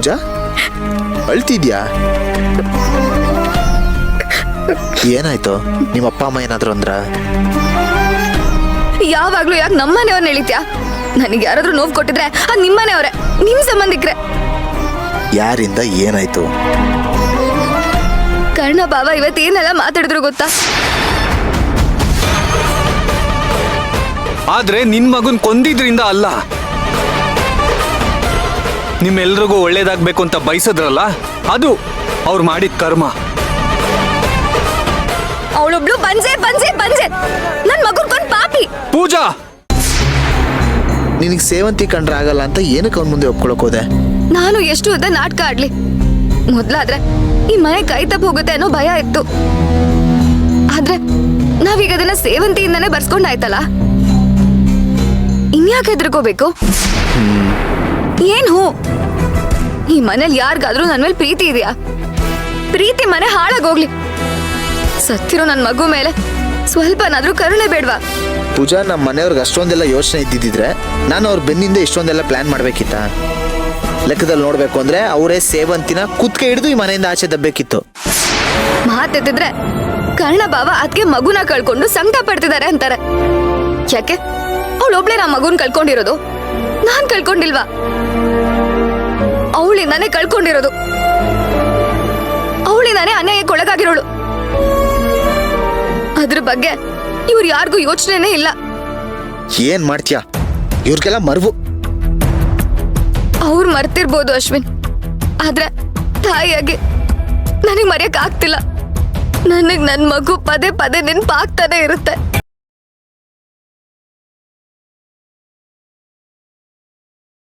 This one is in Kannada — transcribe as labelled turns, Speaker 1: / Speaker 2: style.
Speaker 1: ಪೂಜಾ ಅಳ್ತಿದ್ಯಾ? ಏನಾಯ್ತು? ನಿಮ್ಮ ಅಪ್ಪ ಅಮ್ಮ ಏನಾದ್ರು ಅಂದ್ರ?
Speaker 2: ಯಾವಾಗ್ಲೂ ಯಾಕೆ ನಮ್ಮನೆಯವ್ರನ್ನ ಎಳಿತ್ಯಾ? ನನಗೆ ಯಾರಾದ್ರೂ ನೋವು ಕೊಟ್ಟಿದ್ರೆ ಅದು ನಿಮ್ಮನೆಯವ್ರೆ, ನಿಮ್ ಸಂಬಂಧಿಕ್ರೆ.
Speaker 1: ಯಾರಿಂದ ಏನಾಯ್ತು?
Speaker 2: ಕರ್ಣ ಬಾವ ಇವತ್ತೇನೆಲ್ಲ ಮಾತಾಡಿದ್ರು ಗೊತ್ತಾ?
Speaker 3: ಆದ್ರೆ ನಿನ್ ಮಗನ್ ಕೊಂದಿದ್ರಿಂದ ಅಲ್ಲ, ನಿಮ್ಮೆಲ್ರಿಗೂ ಒಳ್ಳೇದಾಗ್ಬೇಕು ಅಂತ ಬಯಸಿದ್ರಲ್ಲ, ಅದು ಅವ್ರು ಮಾಡಿದ ಕರ್ಮ.
Speaker 2: ಅವಳೊಬ್ಳು ಬಂಜೆ ಬಂಜೆ ಬಂಜೆ, ನನ್ ಮಗುನ್ ಕೊಂದ್ ಪಾಪಿ.
Speaker 3: ಪೂಜಾ,
Speaker 1: ನಿನಗೆ ಸೇವಂತಿ ಕಂಡ್ರೆ ಆಗಲ್ಲ ಅಂತ ಏನಕ್ಕೆ ಅವ್ನ ಮುಂದೆ ಒಪ್ಕೊಳಕ್ ಹೋದೆ?
Speaker 2: ನಾನು ಎಷ್ಟು ಉದ್ದ ನಾಟಕ ಆಡ್ಲಿ? ಮೊದ್ಲಾದ್ರೆ ಈ ಮನೆ ಕೈ ತಪ್ಪ ಹೋಗುತ್ತೆ ಅನ್ನೋ ಭಯ ಇತ್ತು. ಆದ್ರೆ ನಾವೀಗ ಅದನ್ನ ಸೇವಂತಿಯಿಂದಾನೇ ಬರ್ಸ್ಕೊಂಡಾಯ್ತಲ್ಲ, ಇನ್ಯಾಕೆ ಹೆದರ್ಕೋಬೇಕು? ಏನ್ ಹೂ? ಈ ಮನೇಲಿ ಯಾರಿಗಾದ್ರೂ ನನ್ ಮೇಲೆ ಪ್ರೀತಿ ಇದೆಯಾ? ಪ್ರೀತಿ ಮನೆ ಹಾಳಾಗೋಗ್ಲಿ, ಸತ್ತಿರೋ ನನ್ ಮಗು ಮೇಲೆ ಸ್ವಲ್ಪನಾದ್ರೂ ಕರುಣೆ ಬೇಡ್ವಾ?
Speaker 1: ಪೂಜಾ, ನಮ್ಮ ಮನೆಯವ್ರಿಗೆ ಅಷ್ಟೊಂದೆಲ್ಲ ಯೋಚನೆ ಇದ್ದಿದ್ರೆ ನಾನು ಅವ್ರ ಬೆನ್ನಿಂದ ಇಷ್ಟೊಂದೆಲ್ಲ ಪ್ಲಾನ್ ಮಾಡ್ಬೇಕಿತ್ತ? ಲೆಕ್ಕದಲ್ಲಿ ನೋಡ್ಬೇಕು ಅಂದ್ರೆ ಅವರೇ ಸೇವಂತಿನ ಕುತ್ಕೆ ಹಿಡಿದು ಈ ಮನೆಯಿಂದ ಆಚೆ ದಬ್ಬೇಕಿತ್ತು.
Speaker 2: ಮಾತೆತ್ತಿದ್ರೆ ಕರ್ಣ ಬಾವ ಅದಕ್ಕೆ ಮಗುನ ಕಳ್ಕೊಂಡು ಸಂಕಟ ಪಡ್ತಿದ್ದಾರೆ ಅಂತಾರೆ. ಯಾಕೆ ಅವಳೊಬ್ಳೆ ನಮ್ಮ ಮಗುನ್ ಕಳ್ಕೊಂಡಿರೋದು? ನಾನ್ ಕಳ್ಕೊಂಡಿಲ್ವಾ? ಅವಳಿಂದಾನೇ ಕಳ್ಕೊಂಡಿರೋದು, ಅವಳಿಂದಾನೇ ಅನ್ಯಾಯಕ್ಕೆ ಒಳಗಾಗಿರೋಳು. ಅದ್ರ ಬಗ್ಗೆ ಇವ್ರು ಯಾರಿಗೂ ಯೋಚನೆನೇ ಇಲ್ಲ.
Speaker 1: ಏನ್ ಮಾಡ್ತೀಯಾ? ಇವ್ರಿಗೆಲ್ಲ ಮರ್ವು.
Speaker 2: ಅವ್ರು ಮರ್ತಿರ್ಬೋದು ಅಶ್ವಿನ್, ಆದ್ರೆ ತಾಯಿಯಾಗಿ ನನಗ್ ಮರೆಯಕ್ ಆಗ್ತಿಲ್ಲ. ನನಗ್ ನನ್ ಮಗು ಪದೇ ಪದೇ ನೆನ್ಪಾಗ್ತಾನೆ ಇರುತ್ತೆ.